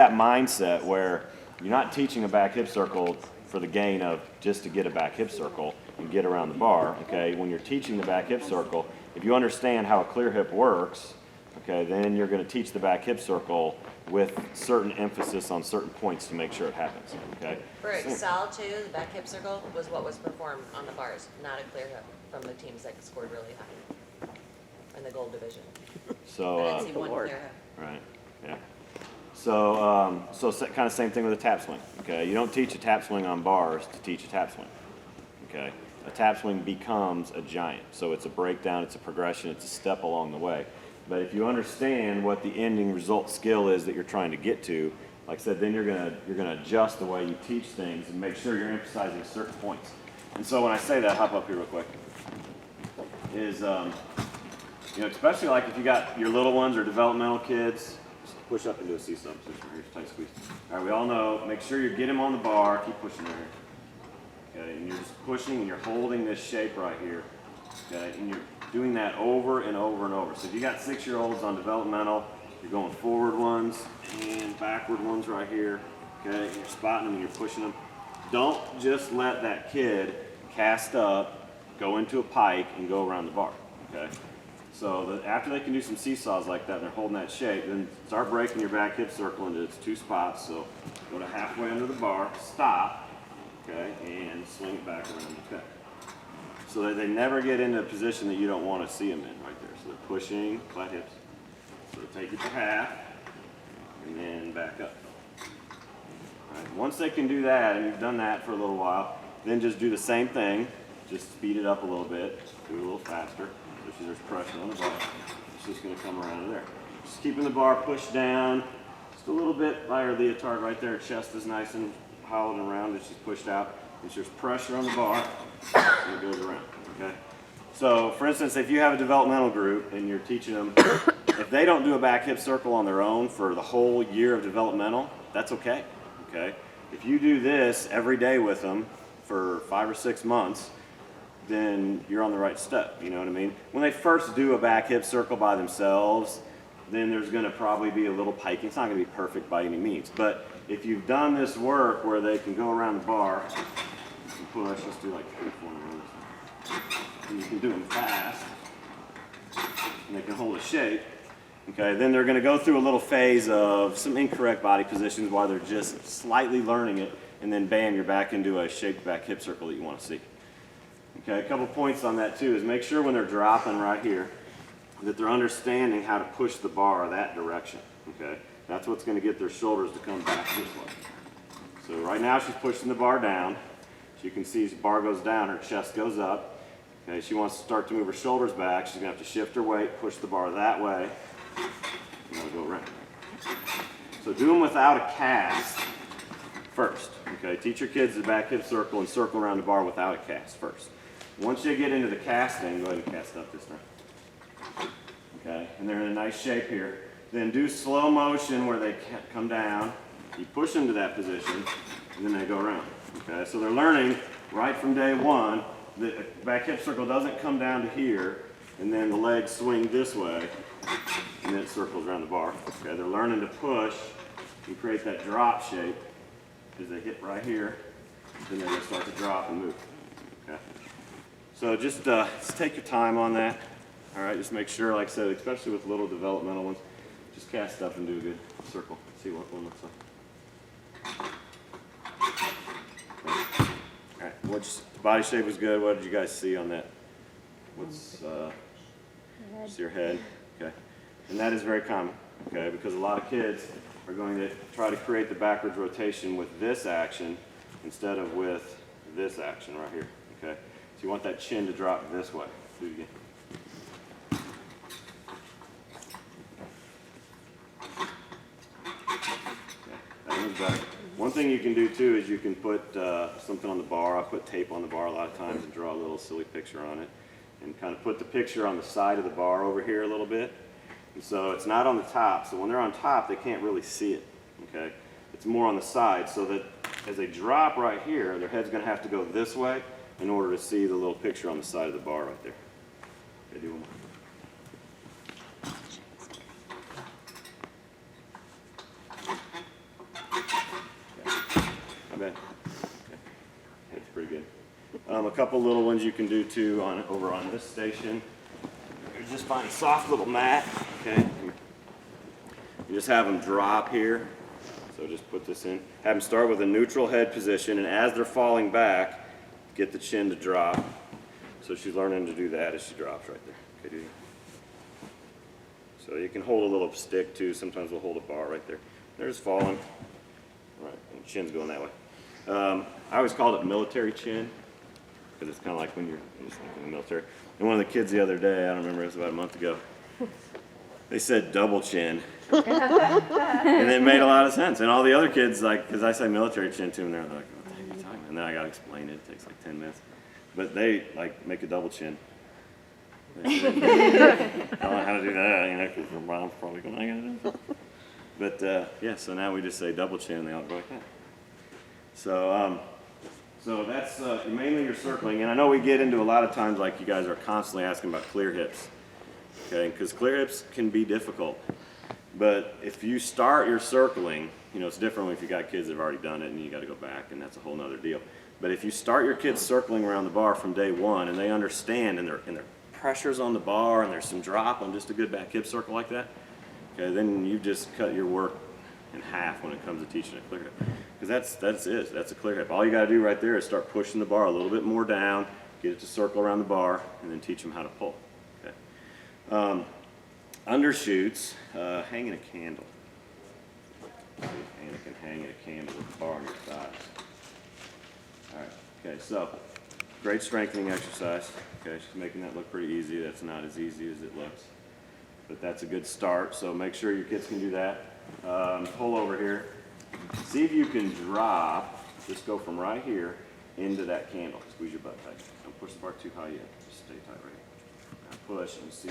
that mindset where you're not teaching a back hip circle for the gain of just to get a back hip circle and get around the bar, okay? When you're teaching the back hip circle, if you understand how a clear hip works, okay, then you're going to teach the back hip circle with certain emphasis on certain points to make sure it happens, okay? For Excel too, the back hip circle was what was performed on the bars, not a clear hip from the teams that scored really high in the gold division. So, I didn't see one clear hip. right, yeah. So, kind of same thing with a tap swing, okay? You don't teach a tap swing on bars to teach a tap swing, okay? A tap swing becomes a giant. So it's a breakdown, it's a progression, it's a step along the way. But if you understand what the ending result skill is that you're trying to get to, like I said, then you're gonna adjust the way you teach things and make sure you're emphasizing certain points. And so when I say that, hop up here real quick, is, you know, especially like if you got your little ones or developmental kids, just push up into a seesaw position right here, tight squeeze. All right, we all know, make sure you get him on the bar, keep pushing there. Okay, and you're just pushing and you're holding this shape right here. Okay, and you're doing that over and over and over. So if you got 6-year-olds on developmental, you're going forward ones and backward ones right here. Okay, and you're spotting them and you're pushing them. Don't just let that kid cast up, go into a pike, and go around the bar. Okay, so after they can do some seesaws like that, and they're holding that shape, then start breaking your back hip circle into its 2 spots. So go to halfway under the bar, stop. Okay, and swing it back around. Okay, so that they never get into a position that you don't want to see them in right there. So they're pushing, flat hips. So take it to half, and then back up. All right. Once they can do that, and you've done that for a little while, then just do the same thing. Just speed it up a little bit, do it a little faster. So there's pressure on the bar. It's just going to come around to there. Just keeping the bar pushed down, just a little bit by her leotard right there. Chest is nice and hollowed and round as she's pushed out. It's just pressure on the bar, and it goes around, okay? So, for instance, if you have a developmental group and you're teaching them, if they don't do a back hip circle on their own for the whole year of developmental, that's okay, okay? If you do this every day with them for 5 or 6 months, then you're on the right step, you know what I mean? When they first do a back hip circle by themselves, then there's gonna probably be a little piking. It's not gonna be perfect by any means, but if you've done this work where they can go around the bar and push, let's do like 3 or 4 rows. And you can do them fast, and they can hold a shape. Okay, then they're gonna go through a little phase of some incorrect body positions while they're just slightly learning it, and then bam, you're back into a shaped back hip circle that you wanna see. Okay, a couple points on that too is make sure when they're dropping right here that they're understanding how to push the bar that direction, okay? That's what's going to get their shoulders to come back this way. So right now she's pushing the bar down. So you can see as the bar goes down, her chest goes up. Okay, she wants to start to move her shoulders back. She's going to have to shift her weight, push the bar that way, and it'll go around. So do them without a cast first. Okay, teach your kids the back hip circle and circle around the bar without a cast first. Once you get into the casting, go ahead and cast up this time. Okay, and they're in a nice shape here. Then do slow motion where they come down. You push them to that position, and then they go around. Okay, so they're learning right from day one that the back hip circle doesn't come down to here, and then the legs swing this way, and then it circles around the bar. Okay, they're learning to push and create that drop shape as they hit right here. Then they're going to start to drop and move. Okay, so just take your time on that. All right, just make sure, like I said, especially with little developmental ones, just cast up and do a good circle. See what one looks like. Okay. All right, what's body shape was good. What did you guys see on that? What's just your head? Okay, and that is very common. Okay, because a lot of kids are going to try to create the backwards rotation with this action instead of with this action right here. Okay, so you want that chin to drop this way. Do it again. One thing you can do too is you can put something on the bar. I put tape on the bar a lot of times and draw a little silly picture on it and kind of put the picture on the side of the bar over here a little bit. And so it's not on the top, so when they're on top they can't really see it, okay? It's more on the side so that as they drop right here, their head's going to have to go this way in order to see the little picture on the side of the bar right there. Okay, do one more. bad. Okay. That's pretty good. A couple little ones you can do too over on this station. You just find a soft little mat, okay? You just have them drop here. So just put this in. Have them start with a neutral head position, and as they're falling back, get the chin to drop. So she's learning to do that as she drops right there. Okay, dude. So you can hold a little stick too. Sometimes we'll hold a bar right there. They're just falling. Right, and chin's going that way. I always called it military chin, because it's kind of like when you're just like in the military. And one of the kids the other day, I don't remember, it was about a month ago, they said double chin. And it made a lot of sense. And all the other kids, like, because I say military chin to them, they're like, what the heck are you talking about? And then I got to explain it. It takes like 10 minutes. But they, like, make a double chin. I don't know how to do that, you know, because your mom's probably going, I got to do it. But, yeah, so now we just say double chin, and they all go like that. So that's mainly your circling. And I know we get into a lot of times, like, you guys are constantly asking about clear hips. Okay, because clear hips can be difficult. But if you start your circling, you know, it's different if you got kids that have already done it and you got to go back, and that's a whole nother deal. But if you start your kids circling around the bar from day one, and they understand, and their pressure's on the bar, and there's some drop on just a good back hip circle like that, okay, then you just cut your work in half when it comes to teaching a clear hip. Because that's a clear hip. All you got to do right there is start pushing the bar a little bit more down, get it to circle around the bar, and then teach them how to pull. Okay. Undershoots, hanging a candle. Anna can hang a candle with a bar on your thighs. All right, okay, so great strengthening exercise. Okay, she's making that look pretty easy. That's not as easy as it looks, but that's a good start. So make sure your kids can do that. Pull over here. See if you can drop, just go from right here into that candle. Squeeze your butt tight. Don't push the bar too high yet. Just stay tight right here. Now push and see.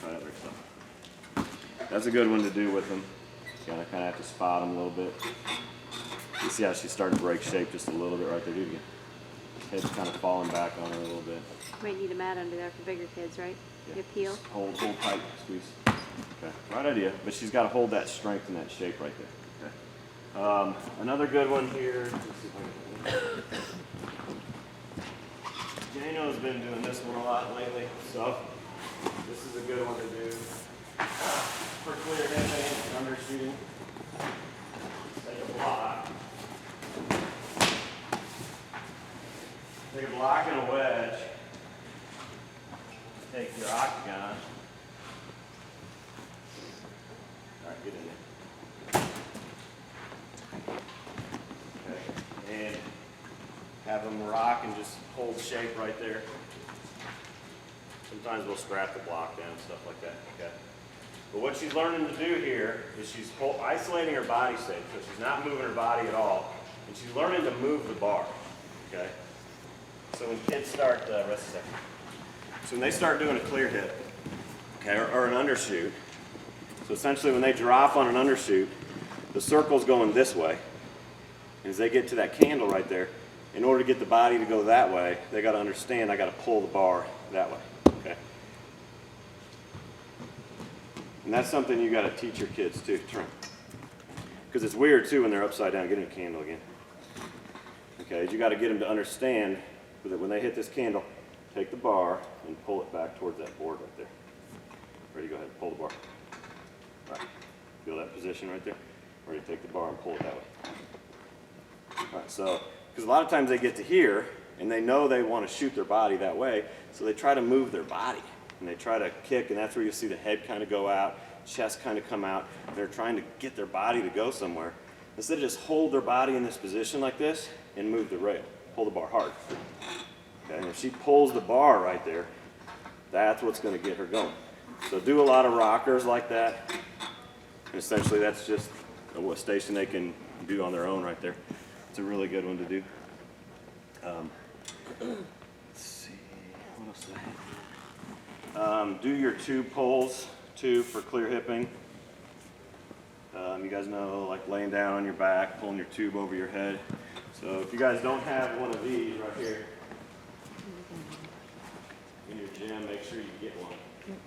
Try that very slow. That's a good one to do with them. You gotta kind of have to spot them a little bit. You see how she's starting to break shape just a little bit right there. Do it again. Head's kind of falling back on her a little bit. Might need a mat under there for bigger kids, right? Yeah. You peel. Just hold tight, squeeze. Okay, right idea. But she's got to hold that strength and that shape right there. Okay. Another good one here. Let's see if I can. Jano's been doing this one a lot lately, so this is a good one to do for clear hipping and undershooting. Take a block. Take a block and a wedge. Take your octagon. All right, get in there. Okay, and have them rock and just hold shape right there. Sometimes we'll scrap the block down, stuff like that, okay? But what she's learning to do here is she's isolating her body shape, so she's not moving her body at all, and she's learning to move the bar, okay? So when kids start, rest a second. So when they start doing a clear hip, okay, or an undershoot, so essentially when they drop on an undershoot, the circle's going this way. And as they get to that candle right there, in order to get the body to go that way, they got to understand I got to pull the bar that way, okay? And that's something you got to teach your kids too, turn. Because it's weird too when they're upside down. Get in a candle again. Okay, you got to get them to understand that when they hit this candle, take the bar and pull it back towards that board right there. Ready, go ahead, pull the bar. All right, feel that position right there? Ready to take the bar and pull it that way. All right, so, because a lot of times they get to here, and they know they want to shoot their body that way, so they try to move their body, and they try to kick, and that's where you see the head kind of go out, chest kind of come out, and they're trying to get their body to go somewhere. Instead of just hold their body in this position like this, and move the rail. Pull the bar hard. Okay, and if she pulls the bar right there, that's what's going to get her going. So do a lot of rockers like that. And essentially that's just a station they can do on their own right there. It's a really good one to do. Let's see, what else do I have? Do your tube pulls too for clear hipping. You guys know, like laying down on your back, pulling your tube over your head. So if you guys don't have one of these right here in your gym, make sure you get one. Okay.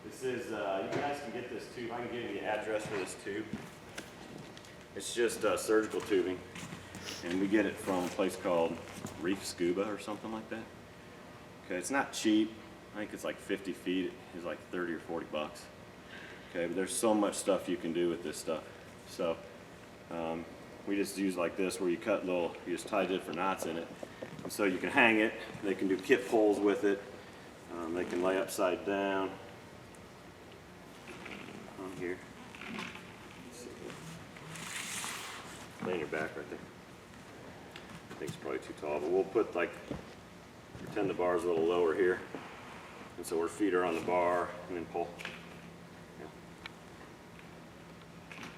This This is, you guys can get this tube. I can give you the address for this tube. It's just surgical tubing, and we get it from a place called Reef Scuba or something like that. Okay, it's not cheap. I think it's like 50 feet. It's like 30 or 40 bucks. Okay, but there's so much stuff you can do with this stuff. So we just use like this, where you cut little, you just tie different knots in it, and so you can hang it. They can do kip pulls with it. They can lay upside down on here. Lay on your back right there. I think it's probably too tall, but we'll put like, pretend the bar's a little lower here. And so her feet are on the bar, and then pull. Yeah.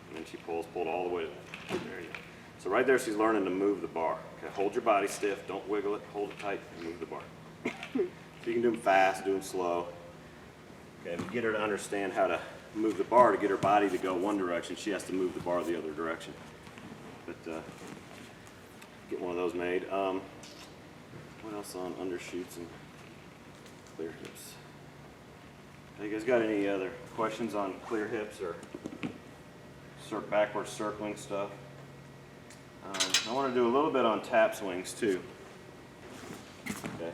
And then she pulls all the way. There you go. So right there, she's learning to move the bar. Okay, hold your body stiff, don't wiggle it, hold it tight, and move the bar. So you can do them fast, do them slow. Okay, but get her to understand how to move the bar. To get her body to go one direction, she has to move the bar the other direction. But get one of those made. What else on undershoots and clear hips? You guys got any other questions on clear hips or backwards circling stuff? I want to do a little bit on tap swings too. Okay,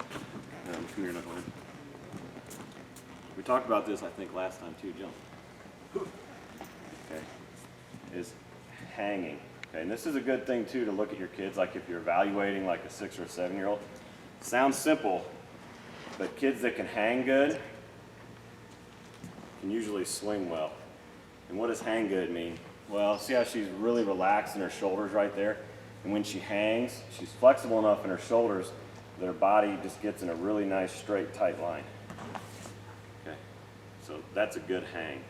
come here, knucklehead. We talked about this, I think, last time too, jump. Okay, is hanging. Okay, and this is a good thing too to look at your kids, like if you're evaluating like a 6 or 7-year-old. Sounds simple, but kids that can hang good can usually swing well. And what does hang good mean? Well, see how she's really relaxed in her shoulders right there? And when she hangs, she's flexible enough in her shoulders that her body just gets in a really nice, straight, tight line. Okay, so that's a good hang.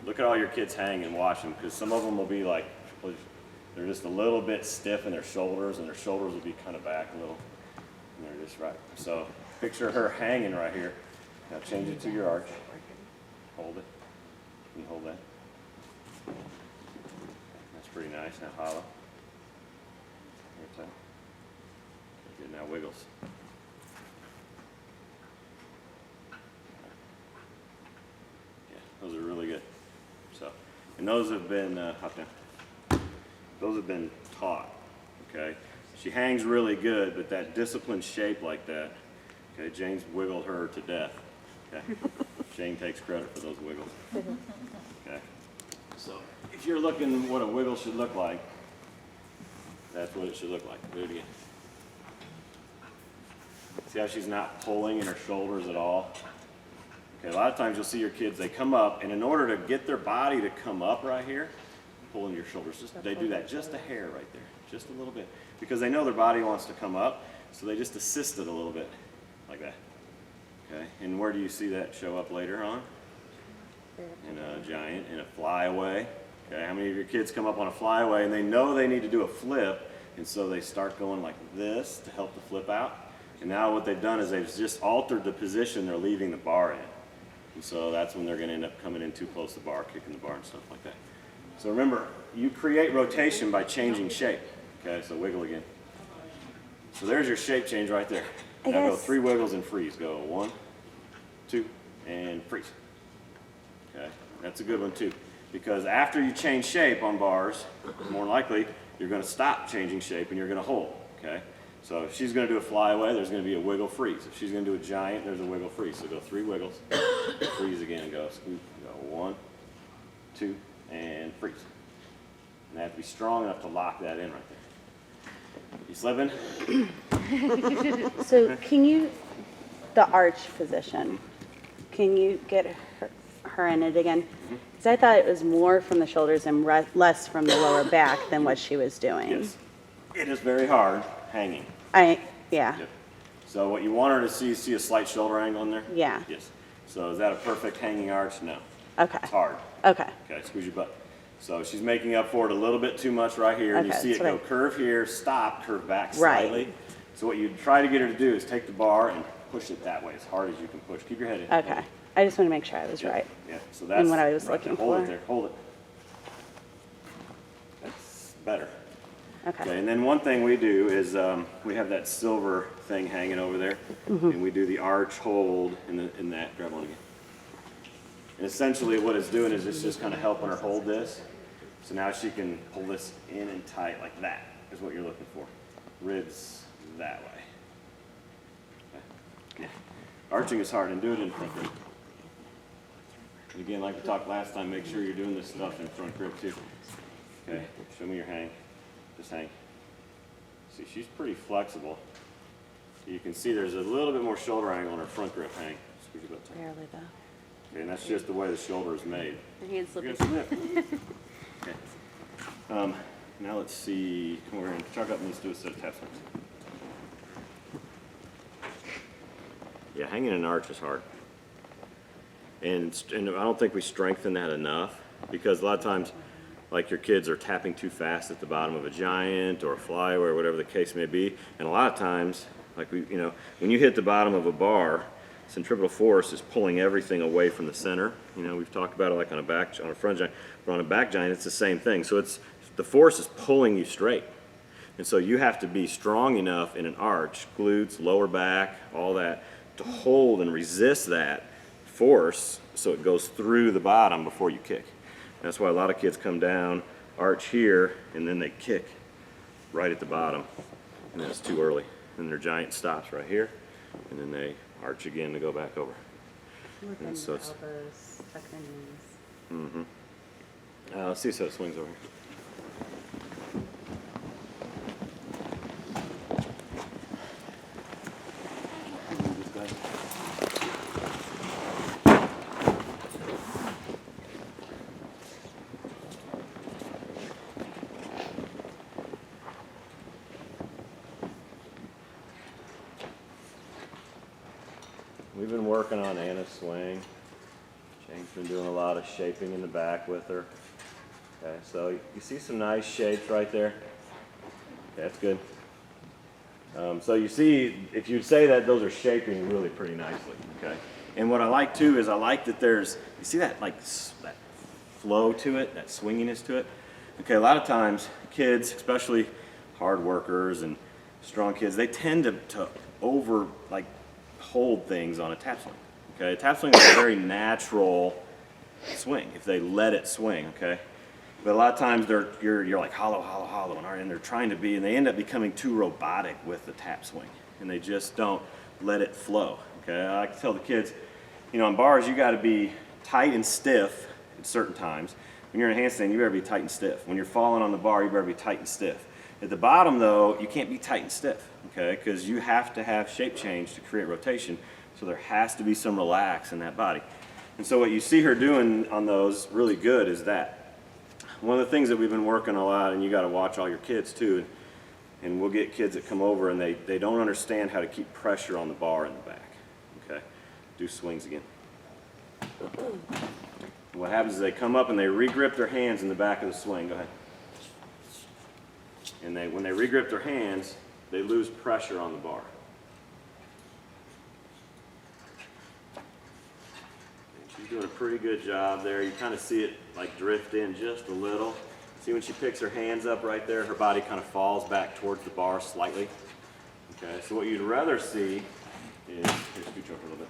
Look at all your kids hang and watch them, because some of them will be like, they're just a little bit stiff in their shoulders, and their shoulders will be kind of back a little. And they're just right. So picture her hanging right here. Now change it to your arch. Hold it. Can you hold that? That's pretty nice. Now hollow. Here, tight. Good. Now wiggles. Yeah, those are really good. So, and those have been hop down. Those have been taught. Okay. She hangs really good, but that disciplined shape like that. Okay, Jane's wiggled her to death. Okay. Jane takes credit for those wiggles. Okay. So if you're looking what a wiggle should look like, that's what it should look like. Do it again. See how she's not pulling in her shoulders at all? Okay, a lot of times you'll see your kids, they come up, and in order to get their body to come up right here, pull in your shoulders. They do that just a hair right there, just a little bit. Because they know their body wants to come up, so they just assist it a little bit, like that. Okay, and where do you see that show up later on? In a giant, in a flyaway. Okay, how many of your kids come up on a flyaway and they know they need to do a flip, and so they start going like this to help the flip out? And now what they've done is they've just altered the position they're leaving the bar in. And so that's when they're going to end up coming in too close to the bar, kicking the bar and stuff like that. So remember, you create rotation by changing shape. Okay, so wiggle again. So there's your shape change right there. Now go 3 wiggles and freeze. Go 1, 2, and freeze. Okay, that's a good one too. Because after you change shape on bars, more likely you're going to stop changing shape and you're going to hold. Okay, so if she's going to do a flyaway, there's going to be a wiggle freeze. If she's going to do a giant, there's a wiggle freeze. So go 3 wiggles, freeze again, and go scoop. Go 1, 2, and freeze. And they have to be strong enough to lock that in right there. You slipping? So can you, the arch position, can you get her in it again? Because I thought it was more from the shoulders and less from the lower back than what she was doing. Yes. It is very hard hanging. Yeah. Yep. So what you want her to see a slight shoulder angle in there? Yeah. Yes. So is that a perfect hanging arch? No. Okay. It's hard. Okay. Okay, squeeze your butt. So she's making up for it a little bit too much right here, and you Okay, see it that's go what curve here, stop, curve back Right. slightly. So what you try to get her to do is take the bar and push it that way as hard as you can push. Keep your head in. Okay. I just want to make sure I was Yeah, right. Yeah, so that's what I was right looking there. Hold for. it there, hold it. That's better. Okay, Okay. and then one thing we do is we have that silver thing hanging over there, and we do the arch hold in that. Grab one again. And essentially what it's doing is it's just kind of helping her hold this. So now she can pull this in and tight like that is what you're looking for. Ribs that way. Okay. Yeah. Arching is hard, and do it in front grip. And again, like we talked last time, make sure you're doing this stuff in front grip too. Okay, show me your hang. Just hang. See, she's pretty flexible. You can see there's a little bit more shoulder angle on her front grip hang. Squeeze your butt tight. Barely though. Okay, and that's just the way the shoulder is made. Her hand's You're slipping. gonna slip. Okay. Now let's see. Come over here and chalk up and let's do a set of tap swings. Yeah, hanging an arch is hard. And I don't think we strengthen that enough, because a lot of times, like, your kids are tapping too fast at the bottom of a giant or a flyaway or whatever the case may be. And a lot of times, like when you hit the bottom of a bar, centripetal force is pulling everything away from the center. We've talked about it like on a front giant, but on a back giant, it's the same thing. So the force is pulling you straight. And so you have to be strong enough in an arch, glutes, lower back, all that, to hold and resist that force so it goes through the bottom before you kick. That's why a lot of kids come down, arch here, and then they kick right at the bottom, and then it's too early. And their giant stops right here, and then they arch again to go back over. And so it's- elbows, tuck the knees. Let's see a set of swings over here. We've been working on Anna's swing. Shane's been doing a lot of shaping in the back with her. Okay, so you see some nice shapes right there. Okay, that's good. So you see, if you'd say that, those are shaping really pretty nicely. Okay, and what I like too is I like that there's, you see that that flow to it, that swinginess to it. Okay, a lot of times kids, especially hard workers and strong kids, they tend to over hold things on a tap swing. Okay, a tap swing is a very natural swing if they let it swing. Okay, but a lot of times you're like hollow, hollow, hollow, and they're trying to be, and they end up becoming too robotic with the tap swing, and they just don't let it flow. Okay, I like to tell the kids, on bars you got to be tight and stiff at certain times. When you're in a handstand, you better be tight and stiff. When you're falling on the bar, you better be tight and stiff. At the bottom, though, you can't be tight and stiff, okay? Because you have to have shape change to create rotation, so there has to be some relax in that body. And so what you see her doing on those really good is that. One of the things that we've been working a lot, and you got to watch all your kids too, and we'll get kids that come over and they don't understand how to keep pressure on the bar in the back, okay? Do swings again. What happens is they come up and they regrip their hands in the back of the swing. Go ahead. And when they regrip their hands, they lose pressure on the bar. And she's doing a pretty good job there. You kind of see it drift in just a little. See when she picks her hands up right there, her body kind of falls back towards the bar slightly. Okay, so what you'd rather see is, here, scooch over a little bit.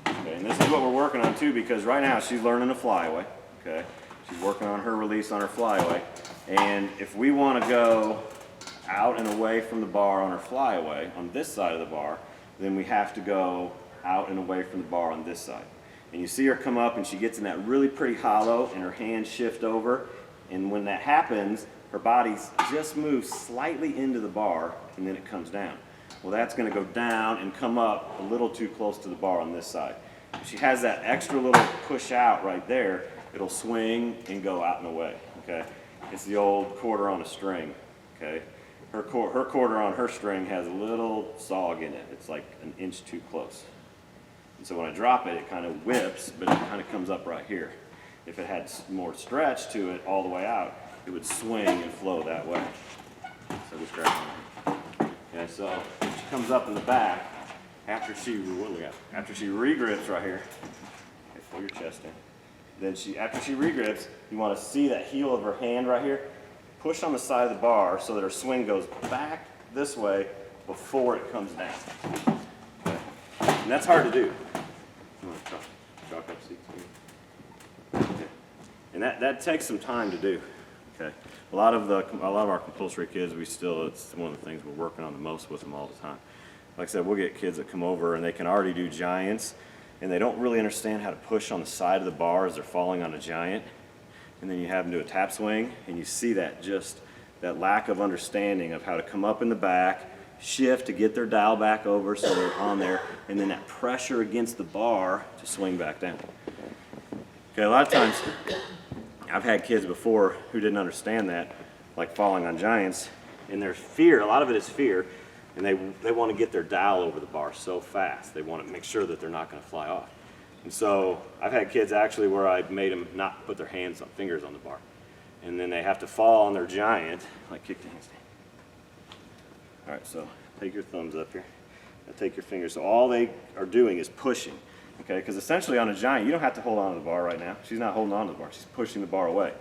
Okay, and this is what we're working on too, because right now she's learning a flyaway. Okay, she's working on her release on her flyaway. And if we want to go out and away from the bar on her flyaway on this side of the bar, then we have to go out and away from the bar on this side. And you see her come up and she gets in that really pretty hollow and her hands shift over. And when that happens, her body just moves slightly into the bar and then it comes down. Well, that's going to go down and come up a little too close to the bar on this side. If she has that extra little push out right there, it'll swing and go out and away. Okay. It's the old quarter on a string, okay? Her quarter on her string has a little sog in it. It's like an inch too close. And so when I drop it, it kind of whips, but it kind of comes up right here. If it had more stretch to it all the way out, it would swing and flow that way. So just grab it. Okay, so she comes up in the back after she regrips right here. Okay, pull your chest in. Then after she regrips, you want to see that heel of her hand right here. Push on the side of the bar so that her swing goes back this way before it comes down. Okay. And that's hard to do. I'm gonna try. Okay. And that takes some time to do, okay? A lot of our compulsory kids, it's one of the things we're working on the most with them all the time. Like I said, we'll get kids that come over and they can already do giants, and they don't really understand how to push on the side of the bar as they're falling on a giant. And then you have them do a tap swing, and you see that lack of understanding of how to come up in the back, shift to get their dial back over so they're on there, and then that pressure against the bar to swing back down. Okay, a lot of times I've had kids before who didn't understand that, like falling on giants, and their fear, a lot of it is fear, and they want to get their dial over the bar so fast. They want to make sure that they're not going to fly off. And so I've had kids actually where I've made them not put their fingers on the bar. And then they have to fall on their giant, like kick the handstand. All right, so take your thumbs up here. Now take your fingers. So all they are doing is pushing, okay? Because essentially on a giant, you don't have to hold on to the bar right now. She's not holding on to the bar. She's pushing the bar away,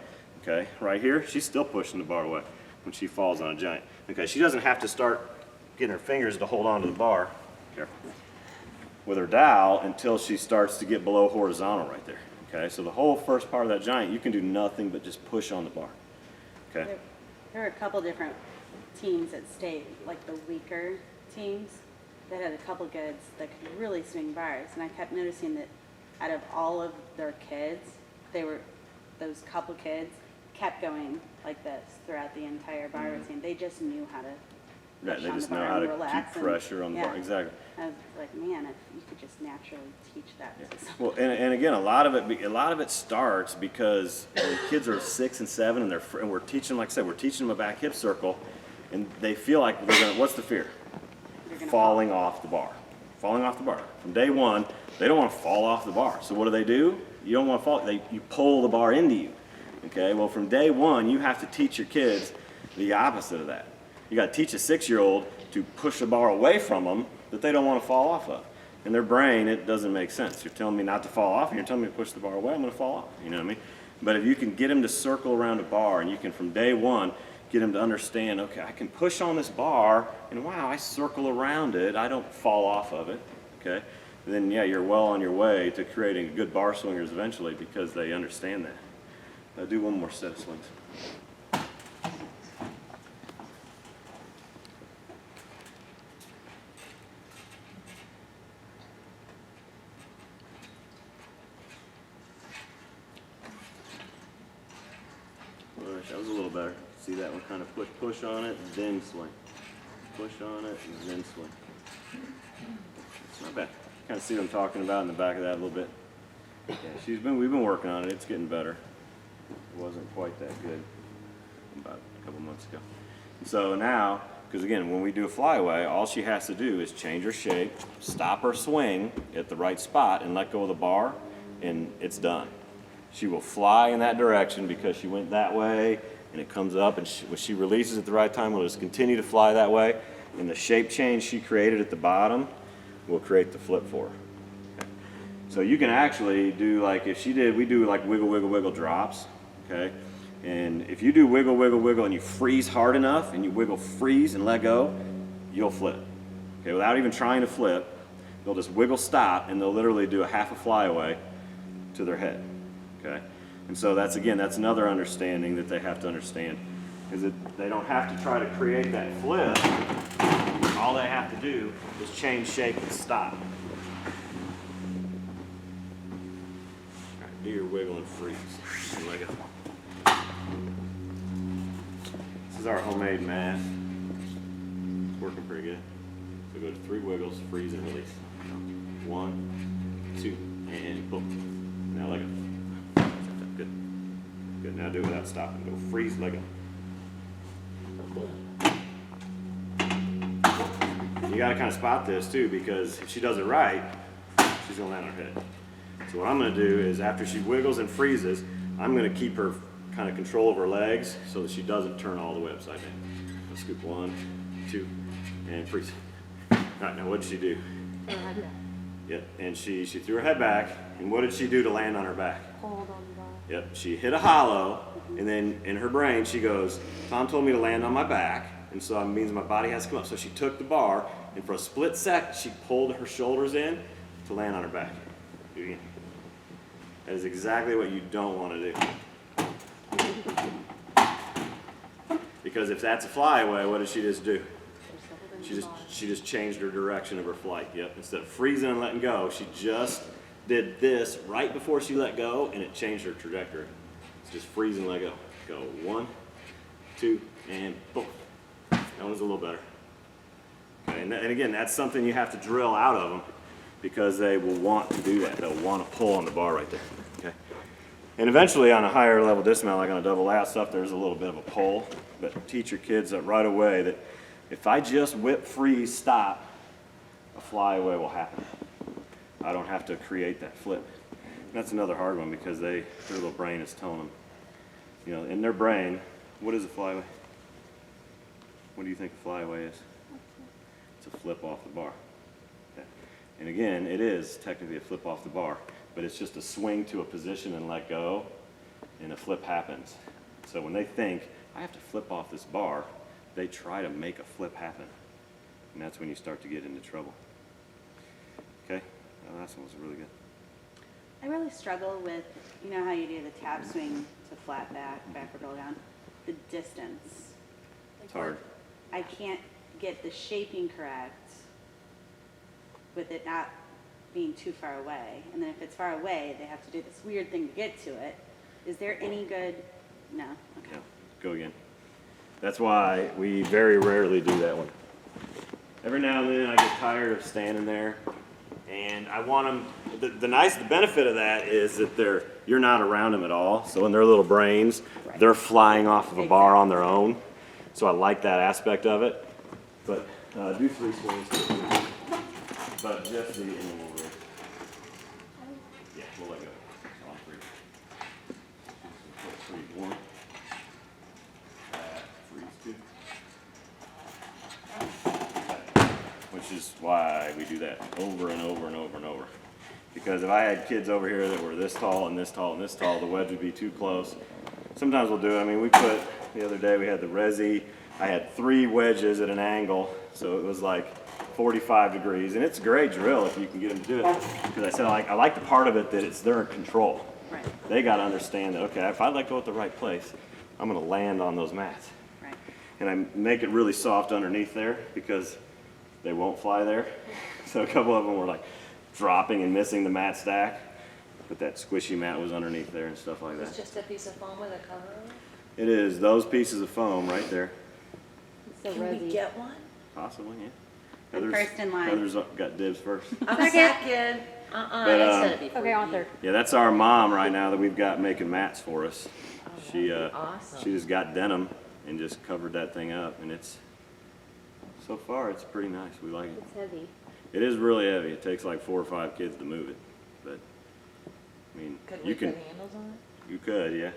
okay? Right here, she's still pushing the bar away when she falls on a giant. Okay, she doesn't have to start getting her fingers to hold on to the bar, careful, with her dowel until she starts to get below horizontal right there, okay? So the whole first part of that giant, you can do nothing but just push on the bar, okay? There are a couple different teams that stayed, like the weaker teams, that had a couple goods that could really swing bars. And I kept noticing that out of all of their kids, those couple kids kept going like this throughout the entire bar routine. They just knew how to Right, push they on just the know bar how and to relax keep pressure on the bar, yeah. exactly. I was like, man, if you could just naturally teach that to someone. Well, and again, a lot of it starts because when kids are 6 and 7 and we're teaching, like I said, we're teaching them a back hip circle, and they feel like what's the fear? You're gonna Falling off the bar. Falling off the bar. From day one, they don't want to fall off the bar. So what do? You don't want to fall, you pull the bar into you. Okay, well from day one, you have to teach your kids the opposite of that. You got to teach a 6-year-old to push the bar away from them that they don't want to fall off of. In their brain, it doesn't make sense. You're telling me not to fall off, and you're telling me to push the bar away, I'm going to fall off. You know what I mean? But if you can get them to circle around a bar, and you can from day one get them to understand, okay, I can push on this bar, and wow, I circle around it, I don't fall off of it. Okay, then yeah, you're well on your way to creating good bar swingers eventually because they understand that. I'll do one more set of swings. All right, that was a little better. See that one kind of push on it, then swing. Push on it, and then swing. It's not bad. Kind of see what I'm talking about in the back of that a little bit. Yeah, we've been working on it. It's getting better. It wasn't quite that good about a couple months ago. So now, because again, when we do a flyaway, all she has to do is change her shape, stop her swing at the right spot, and let go of the bar, and it's done. She will fly in that direction because she went that way, and it comes up, and when she releases at the right time, we'll just continue to fly that way, and the shape change she created at the bottom will create the flip for her. Okay. So you can actually do like, we do like wiggle, wiggle, wiggle drops, okay? And if you do wiggle, wiggle, wiggle, and you freeze hard enough, and you wiggle, freeze, and let go, you'll flip. Okay, without even trying to flip, they'll just wiggle, stop, and they'll literally do a half a flyaway to their head. Okay, and so that's another understanding that they have to understand, is that they don't have to try to create that flip. All they have to do is change shape and stop. All right, do your wiggle and freeze. And let go. This is our homemade mat. It's working pretty good. So go to 3 wiggles, freeze and release. 1, 2, and boom. Now let go. Good. Good. Now do it without stopping. Go freeze, let go. You got to kind of spot this too, because if she does it right, she's going to land on her head. So what I'm going to do is after she wiggles and freezes, I'm going to keep her kind of control of her legs so that she doesn't turn all the way upside down. I'll scoop 1, 2, and freeze. All right, now what did she do? Yep, and she threw her head back, and what did she do to land on her back? Hold on the bar. Yep, she hit a hollow, and then in her brain she goes, Tom told me to land on my back, and so it means my body has to come up. So she took the bar, and for a split second she pulled her shoulders in to land on her back. Do it again. That is exactly what you don't want to do. Because if that's a flyaway, what did she just do? She just changed her direction of her flight. Yep. Instead of freezing and letting go, she just did this right before she let go, and it changed her trajectory. It's just freeze and let go. Go 1, 2, and boom. That one's a little better. Okay, and again, that's something you have to drill out of them because they will want to do that. They'll want to pull on the bar right there. Okay. And eventually, on a higher level dismount, like on a double lat stuff, there's a little bit of a pull. But teach your kids that right away that if I just whip, freeze, stop, a flyaway will happen. I don't have to create that flip. And that's another hard one because their little brain is telling them, you know, in their brain, what is a flyaway? What do you think a flyaway is? It's a flip off the bar. Okay. And again, it is technically a flip off the bar, but it's just a swing to a position and let go, and a flip happens. So when they think, I have to flip off this bar, they try to make a flip happen. And that's when you start to get into trouble. Okay? That last one was really good. I really struggle with, you know how you do the tap swing to flat back, backward roll down? The distance. It's hard. I can't get the shaping correct with it not being too far away. And then if it's far away, they have to do this weird thing to get to it. Is there any good? No. Okay. Yeah. Go again. That's why we very rarely do that one. Every now and then I get tired of standing there, and I want them. The benefit of that is that you're not around them at all. So in their little brains, Right. they're flying off of a bar on their own. So I like that aspect of it. But do 3 swings. But just the animal rate. Yeah, we'll let go. On 3. 3, 1. Freeze 2. Which is why we do that over and over and over and over. Because if I had kids over here that were this tall and this tall and this tall, the wedge would be too close. Sometimes we'll do it. I mean, the other day we had the resi. I had 3 wedges at an angle, so it was like 45 degrees. And it's a great drill if you can get them to do it. Because I said I like the part of it that they're in control. Right. They got to understand that, okay, if I let go at the right place, I'm going to land on those mats. Right. And I make it really soft underneath there because they won't fly there. So a couple of them were like dropping and missing the mat stack, but that squishy mat was underneath there and stuff like It's that. just a piece of foam with a cover on it? It is those pieces of foam right there. So Can we rosy. get one? Possibly, yeah. I'm first in line. Heather's got dibs first. I'm second. But, It said it before Okay, on you. third. Yeah, that's our mom right now that we've got making mats for us. She awesome. she just got denim and just covered that thing up, and so far it's pretty nice. We like it. It's heavy. It is really heavy. It takes like 4 or 5 kids to move it, but I mean, Could you we can. put handles on it? You could, yeah.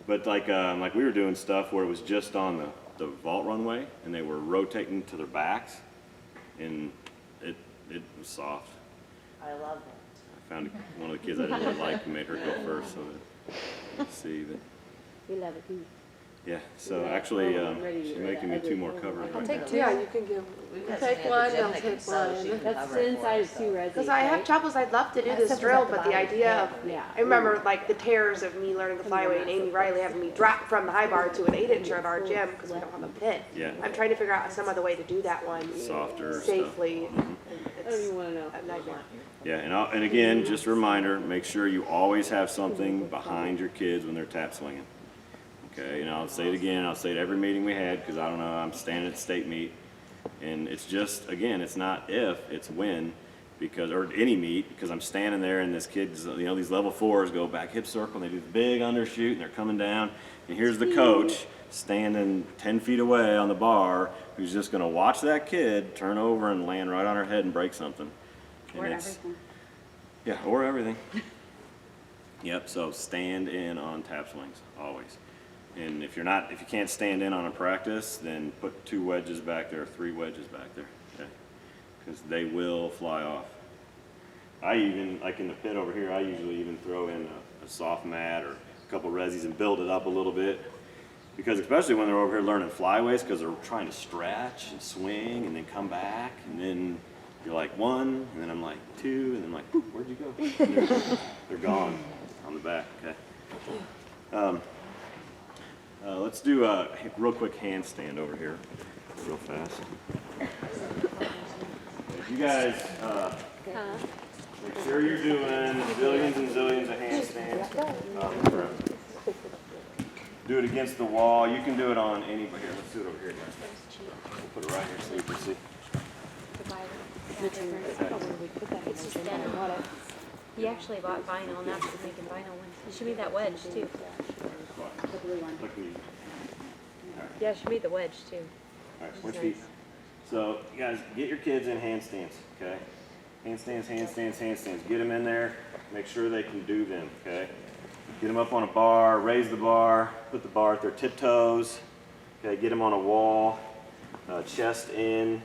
But like we were doing stuff where it was just on the vault runway, and they were rotating to their backs, and it was soft. I love it. I found one of the kids I didn't really like and made her go first, so that let's see. But We love it too. yeah, so actually she's making me 2 more covers I'll right take now. 2. Yeah, you can give, We've got take somebody one, at the gym I'll that can take sew, she one. can That's cover the it for inside us, is 2 so. resi. Because I have right? troubles, I'd love to do That this stuff is drill, at the but the bottom. idea of, Yeah. I remember like the tears of me learning the flyway and Amy Riley having me drop from the high bar to an 8-incher at our gym because we don't have a pit. Yeah. I'm trying to figure out some other way to do that one Softer stuff. safely. I don't It's even want to know. a nightmare. Yeah, and again, just a reminder, make sure you always have something behind your kids when they're tap swinging. Okay, and I'll say it again, I'll say it every meeting we had, because I don't know, I'm standing at the state meet, and it's just, again, it's not if, it's when, because, or any meet, because I'm standing there and this kid's, these level 4s go back hip circle, and they do the big undershoot, and they're coming down, and here's the coach standing 10 feet away on the bar, who's just gonna watch that kid turn over and land right on her head and break something. And Or it's- everything. Yeah, or everything. Yep, so stand in on tap swings, always. And if you can't stand in on a practice, then put 2 wedges back there, 3 wedges back there, okay? Because they will fly off. I even, like in the pit over here, I usually even throw in a soft mat or a couple resis and build it up a little bit. Because especially when they're over here learning flyways, because they're trying to stretch and swing and then come back, and then you're like 1, and then I'm like 2, and then I'm like, where'd you go? And they're gone. the back, okay? Let's do a real quick handstand over here, real fast. You guys, make sure you're doing zillions and zillions of handstands. Do it against the wall. You can do it on any, but here, let's do it over here, guys. We'll put it right here so you can see. It's just denim. He actually bought vinyl, and now he's making vinyl ones. She made that wedge too. The blue one. Look at me. Yeah, she made the wedge too. All right, switch feet. So, you guys, get your kids in handstands, okay? Handstands, handstands, handstands. Get them in there. Make sure they can do them, okay? Get them up on a bar, raise the bar, put the bar at their tiptoes, okay? Get them on a wall, chest in,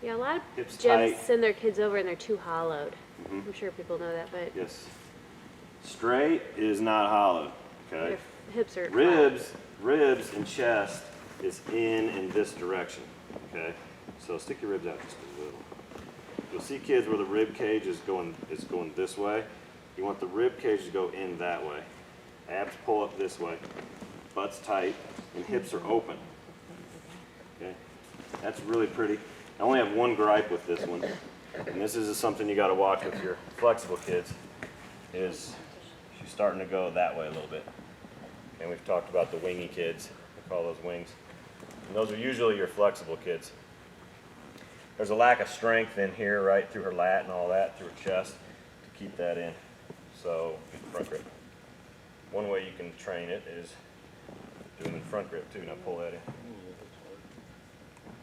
Yeah, a lot of hips gyms tight. send their kids over and they're too hollowed. I'm sure people know that, but Yes. Straight is not hollow, okay? their hips are Ribs and chest is in this direction, okay? So stick your ribs out just a little. You'll see kids where the rib cage is going this way. You want the rib cage to go in that way. Abs pull up this way, butt's tight, and hips are open. Okay, that's really pretty. I only have one gripe with this one, and this is something you got to watch with your flexible kids. Is she's starting to go that way a little bit. And we've talked about the wingy kids. We call those wings. And those are usually your flexible kids. There's a lack of strength in here, right, through her lat and all that, through her chest, to keep that in. So, front grip. One way you can train it is do them in front grip too. Now pull that in.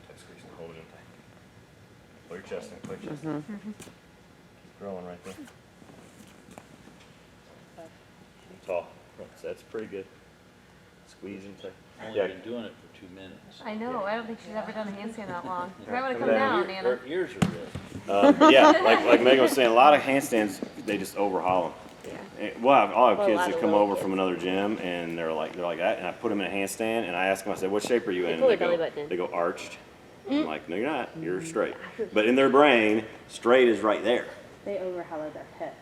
Tight squeeze and hold it in tight. Pull your chest in, pull your chest in. Keep growing right there. Tall. That's pretty good. Squeeze in tight. Only Yeah. been doing it for 2 minutes. I know. I don't think she's ever done a handstand that long. You might want to Come come down. down, Nana. Her ears are red. Yeah, like Megan was saying, a lot of handstands, they just overhaul them. Yeah. Well, I'll have Well, a kids lot that of come little over kids. from another gym and they're like that, and I put them in a handstand and I ask them, I said, what shape are you in? pull And their belly button in. they go arched. I'm like, no, you're not. You're straight. But in their brain, straight is right there. They overhollow their hips.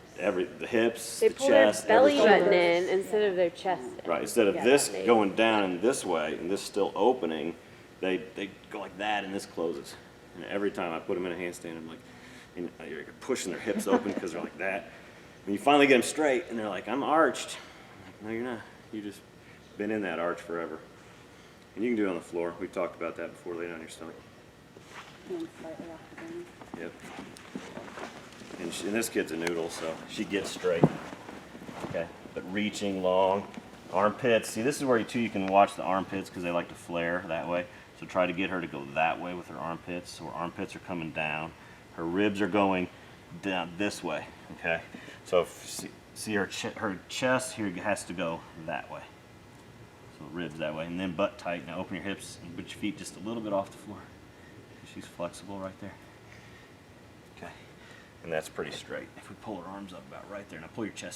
The hips, They the pull their chest, belly everything. button in instead of their chest. Right. Instead of Yeah, this they- going down in this way and this still opening, they go like that and this closes. And every time I put them in a handstand, I'm like, and you're pushing their hips open because they're like that. And you finally get them straight and they're like, I'm arched. I'm like, no, you're not. You just been in that arch forever. And you can do it on the floor. We've talked about that before. Lay down on your stomach. Hands slightly off the ground. Yep. And this kid's a noodle, so she gets straight. Okay. But reaching long. Armpits. See, this is where you can watch the armpits because they like to flare that way. So try to get her to go that way with her armpits. So her armpits are coming down. Her ribs are going down this way. Okay. So see her chest here has to go that way. So ribs that way, and then butt tight. Now open your hips and put your feet just a little bit off the floor. She's flexible right there. Okay. And that's pretty straight. If we pull her arms up about right there, now pull your chest